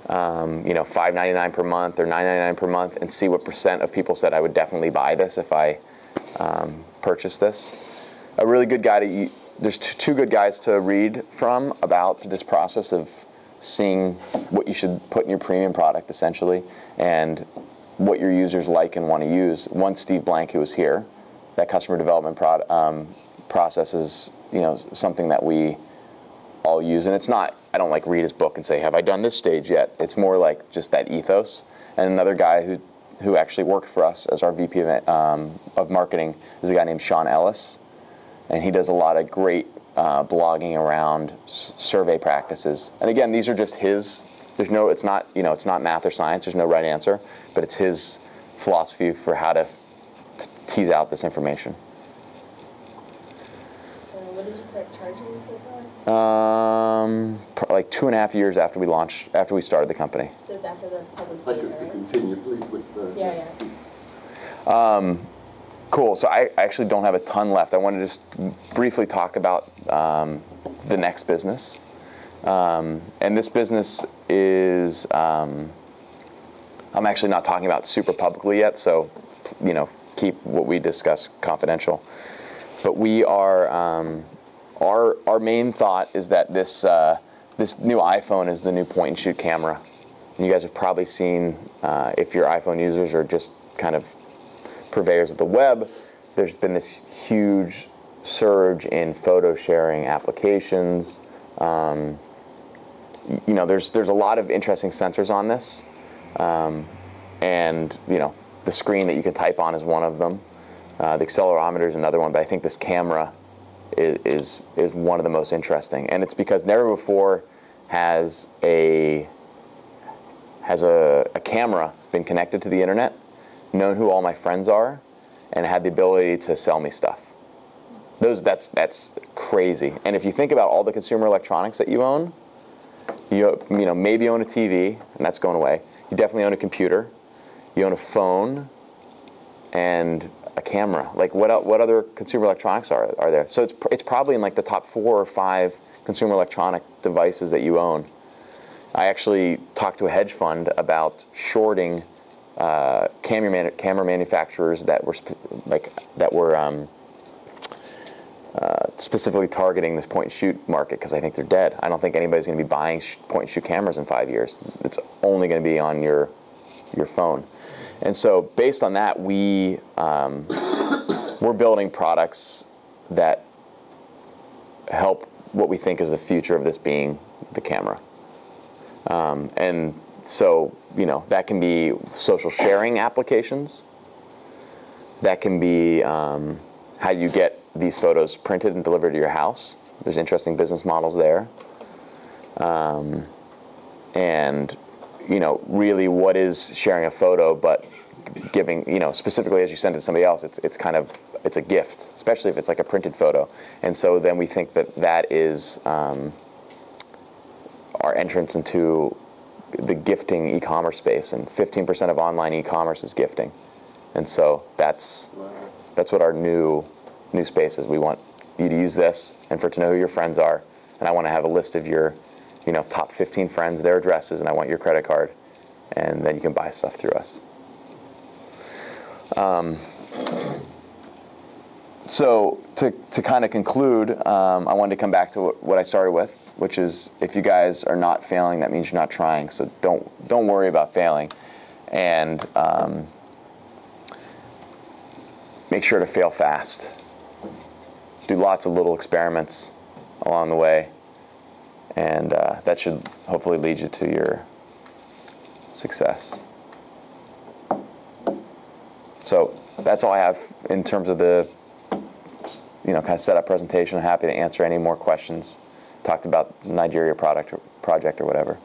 $5.99 per month or $9.99 per month, and see what percent of people said I would definitely buy this if I purchased this. A really good guy there's 2 good guys to read from about this process of seeing what you should put in your premium product, essentially, and what your users like and want to use. One, Steve Blank, who was here. That customer development process is, something that we all use. And it's not, I don't like read his book and say, have I done this stage yet? It's more like just that ethos. And another guy who actually worked for us as our VP of marketing is a guy named Sean Ellis. And he does a lot of great blogging around survey practices. And again, these are just his. It's not math or science. There's no right answer, but it's his philosophy for how to tease out this information. What did you start charging for that? Like 2.5 years after we started the company. So it's after the public I'd like beta, us to right? continue, please, with the Yeah, next yeah. piece. Cool. So I actually don't have a ton left. I want to just briefly talk about the next business. And this business is, I'm actually not talking about super publicly yet, so, keep what we discuss confidential. But we are, our main thought is that this new iPhone is the new point-and-shoot camera. And you guys have probably seen, if you're iPhone users or just kind of purveyors of the web, there's been this huge surge in photo sharing applications. There's a lot of interesting sensors on this, and the screen that you can type on is one of them. The accelerometer is another one, but I think this camera is one of the most interesting, and it's because never before has a camera been connected to the internet, known who all my friends are, and had the ability to sell me stuff. That's crazy. And if you think about all the consumer electronics that you own, you maybe own a TV, and that's going away. You definitely own a computer. You own a phone and a camera. Like what other consumer electronics are there? So it's probably in like the top 4 or 5 consumer electronic devices that you own. I actually talked to a hedge fund about shorting camera manufacturers that were specifically targeting this point-and-shoot market, because I think they're dead. I don't think anybody's going to be buying point-and-shoot cameras in 5 years. It's only going to be on your phone. And so based on that, we're building products that help what we think is the future of this being the camera. And so, that can be social sharing applications. That can be how you get these photos printed and delivered to your house. There's interesting business models there. And, really what is sharing a photo, but giving, specifically as you send it to somebody else, it's a gift, especially if it's like a printed photo. And so then we think that is our entrance into the gifting e-commerce space, and 15% of online e-commerce is gifting. And so that's what our new space is. We want you to use this and to know who your friends are, and I want to have a list of your top 15 friends, their addresses, and I want your credit card, and then you can buy stuff through us. So to kind of conclude, I wanted to come back to what I started with, which is if you guys are not failing, that means you're not trying. So don't worry about failing, and make sure to fail fast. Do lots of little experiments along the way, and that should hopefully lead you to your success. So that's all I have in terms of the kind of setup presentation. I'm happy to answer any more questions. Talked about the Nigeria project or whatever.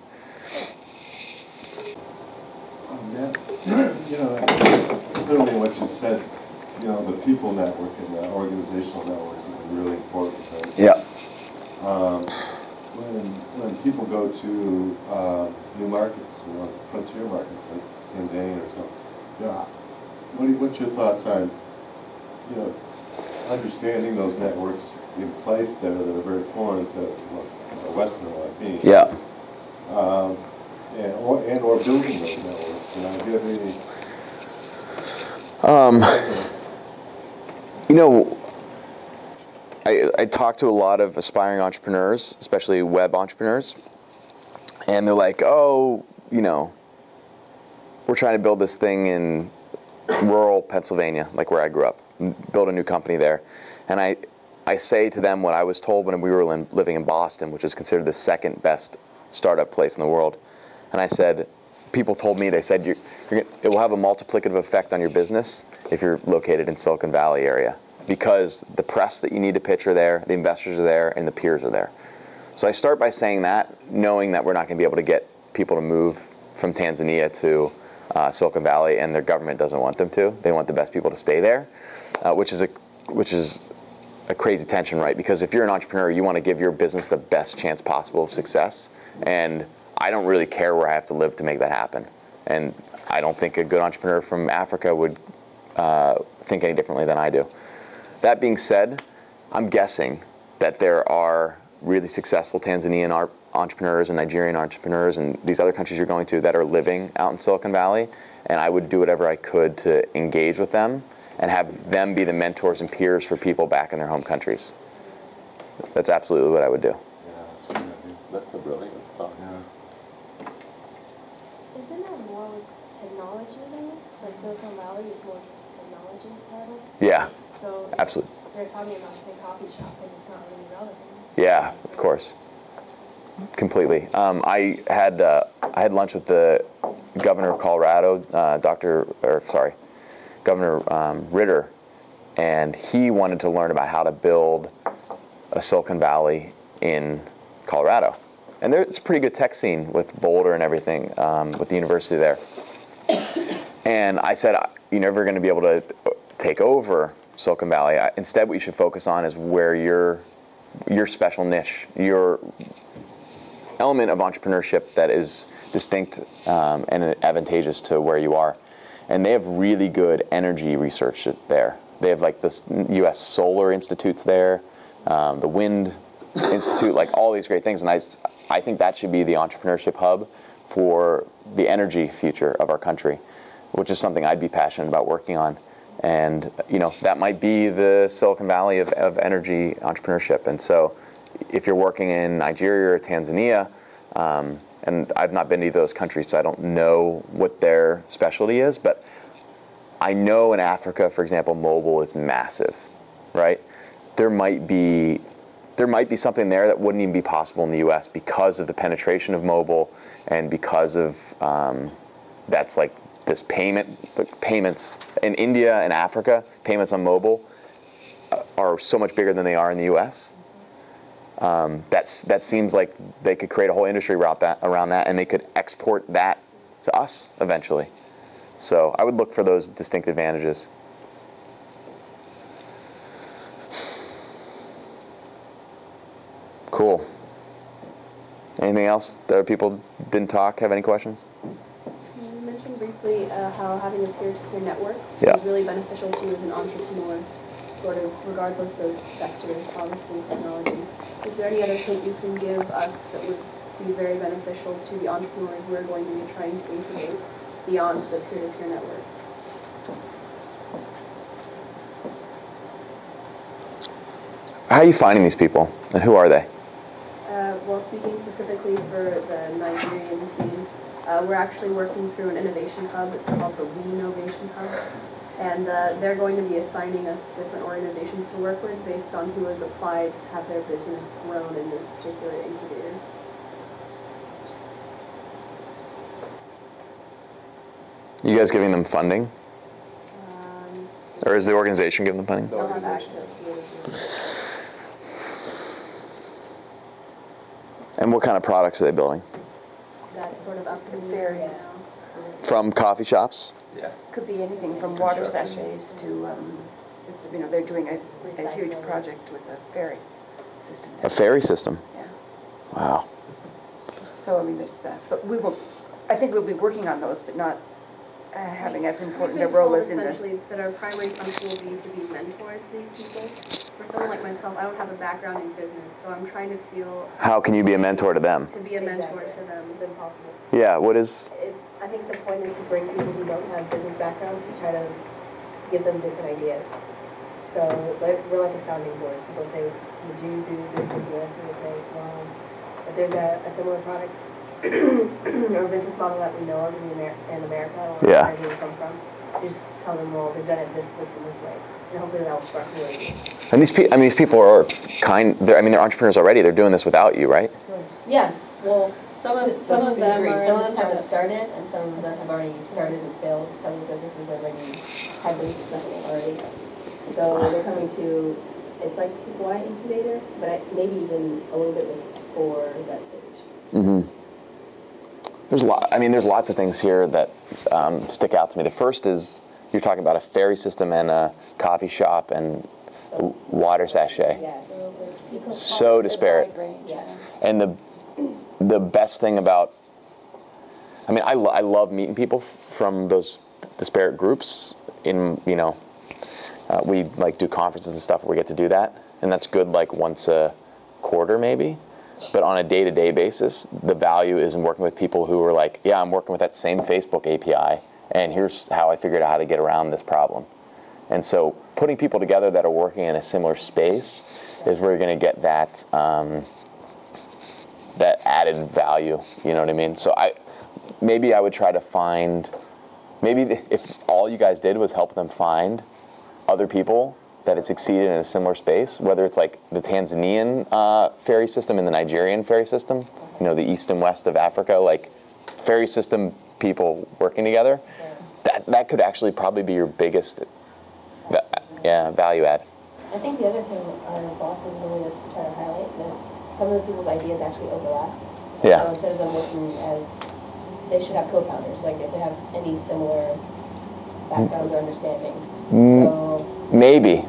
Clearly what you said, the people network and the organizational networks have been really important. Right? Yeah. When people go to new markets, frontier markets like Tanzania or something, what's your thoughts on, understanding those networks in place there that are very foreign to a Westerner like me? Yeah. Or building those networks. Do you have any? I talk to a lot of aspiring entrepreneurs, especially web entrepreneurs, and they're like, oh, we're trying to build this thing in rural Pennsylvania, like where I grew up, build a new company there. And I say to them what I was told when we were living in Boston, which is considered the second best startup place in the world. And I said, people told me, they said, it will have a multiplicative effect on your business if you're located in Silicon Valley area, because the press that you need to pitch are there, the investors are there, and the peers are there. So I start by saying that, knowing that we're not going to be able to get people to move from Tanzania to Silicon Valley, and their government doesn't want them to. They want the best people to stay there, which is a crazy tension, right? Because if you're an entrepreneur, you want to give your business the best chance possible of success. And I don't really care where I have to live to make that happen. And I don't think a good entrepreneur from Africa would think any differently than I do. That being said, I'm guessing that there are really successful Tanzanian entrepreneurs and Nigerian entrepreneurs and these other countries you're going to that are living out in Silicon Valley, and I would do whatever I could to engage with them and have them be the mentors and peers for people back in their home countries. That's absolutely what I would do. Yeah, That's a brilliant thought. Isn't that more like technology though? Like Silicon Valley is more just technology startup. Yeah, So absolutely. they're talking about say coffee shop and it's not really relevant. Yeah, of course. Completely. I had lunch with the governor of Colorado, Governor Ritter, and he wanted to learn about how to build a Silicon Valley in Colorado. And it's a pretty good tech scene with Boulder and everything, with the university there. And I said, you're never going to be able to take over Silicon Valley. Instead, what you should focus on is where your special niche, your element of entrepreneurship that is distinct and advantageous to where you are. And they have really good energy research there. They have like this U.S. Solar Institutes there, the Wind Institute, like all these great things. And I think that should be the entrepreneurship hub for the energy future of our country, which is something I'd be passionate about working on. And that might be the Silicon Valley of energy entrepreneurship. And so if you're working in Nigeria or Tanzania, and I've not been to those countries, so I don't know what their specialty is, but I know in Africa, for example, mobile is massive, right? There might be something there that wouldn't even be possible in the U.S. because of the penetration of mobile and because of that's like this payments in India and Africa, payments on mobile are so much bigger than they are in the U.S. That seems like they could create a whole industry around that, and they could export that to us eventually. So I would look for those distinct advantages. Cool. Anything else? Other people didn't talk? Have any questions? You mentioned briefly how having a peer-to-peer network Yeah. is really beneficial to you as an entrepreneur, sort of regardless of sector, policy, technology. Is there any other hint you can give us that would be very beneficial to the entrepreneurs we're going to be trying to incubate beyond the peer-to-peer network? How are you finding these people, and who are they? Well, speaking specifically for the Nigerian team, we're actually working through an innovation hub. It's called the We Innovation Hub. And they're going to be assigning us different organizations to work with based on who has applied to have their business grown in this particular incubator. You guys giving them funding? Or is the organization giving them funding? They'll have access to it. And what kind of products are they building? That's sort of up in the Various. From coffee shops? Yeah. Could be anything from water sachets to, they're doing a huge project with a ferry system. A ferry system? Yeah. Wow. So, but I think we'll be working on those, but not having as important a role as in the... Essentially, that our primary function will be to be mentors to these people. For someone like myself, I don't have a background in business, so I'm trying to feel... How can you be a mentor to them? To be a mentor Exactly. to them. It's impossible. Yeah, what is... I think the point is to bring people who don't have business backgrounds to try to give them different ideas. So we're like a sounding board. So they'll say, would you do this, and this? And we'll say, well, if there's a similar product or business model that we know of in America or Yeah. where they come from, you just tell them, well, they've done it this way. And hopefully that will spark new ideas. And these people are they're entrepreneurs already. They're doing this without you, right? Yeah, well, Some of them some are just haven't into started, and some of them have already started and failed. Some of the businesses already have been successful already. So they're coming to, it's like a Hawaii incubator, but maybe even a little bit before that stage. Mm-hmm. There's lots of things here that stick out to me. The first is you're talking about a ferry system and a coffee shop and water sachet. Yeah. So disparate. Yeah. And the best thing about, I mean, I love meeting people from those disparate groups. In, you know, we like do conferences and stuff where we get to do that, and that's good like once a quarter maybe. But on a day-to-day basis, the value is in working with people who are like, yeah, I'm working with that same Facebook API, and here's how I figured out how to get around this problem. And so putting people together that are working in a similar space is where you're going to get that that added value. You know what I mean? So maybe I would try to find, maybe if all you guys did was help them find other people that had succeeded in a similar space, whether it's like the Tanzanian ferry system and the Nigerian ferry system, you know, the east and west of Africa, like ferry system people working together, that could actually probably be your biggest value add. I think the other thing our bosses really is to try to highlight that some of the people's ideas actually overlap. Yeah. So instead of them working as, they should have co-founders, like if they have any similar background or understanding. So maybe.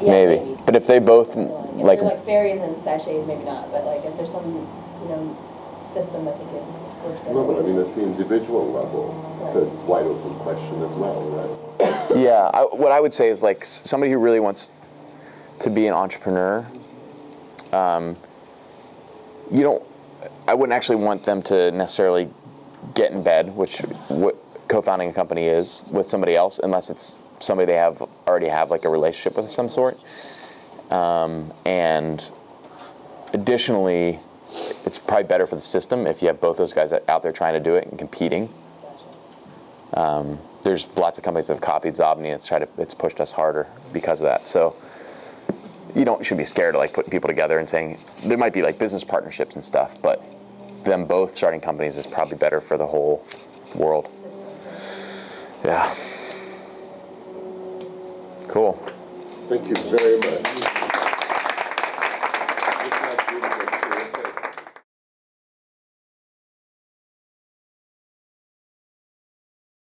But if they both like, if they're like ferries and sachets, maybe not. But like if there's some, you know, system that they can work together. No, but I mean at the individual level, it's a wide open question as well, right? Yeah, what I would say is like somebody who really wants to be an entrepreneur, I wouldn't actually want them to necessarily get in bed, which what co-founding a company is, with somebody else, unless it's somebody they already have like a relationship with of some sort. And additionally, it's probably better for the system if you have both those guys out there trying to do it and competing. There's lots of companies that have copied Xobni. It's pushed us harder because of that. So you should be scared of like putting people together and saying there might be like business partnerships and stuff, but them both starting companies is probably better for the whole world. Yeah. Cool. Thank you very much.